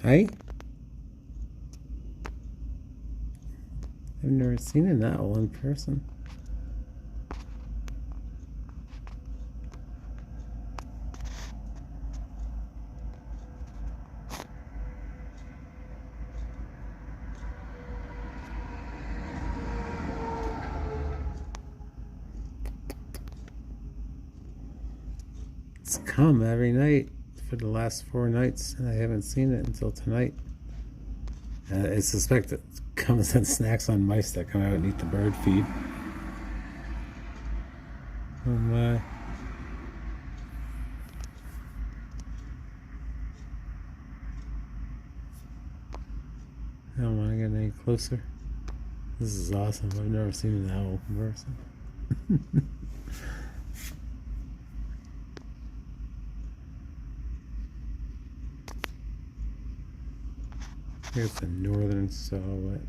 Hi? I've never seen an owl in person. It's come every night for the last 4 nights, and I haven't seen it until tonight. I suspect it comes and snacks on mice that come out and eat the bird feed. Oh my. I don't want to get any closer. This is awesome. I've never seen an owl in person. Here's the northern saw-whet.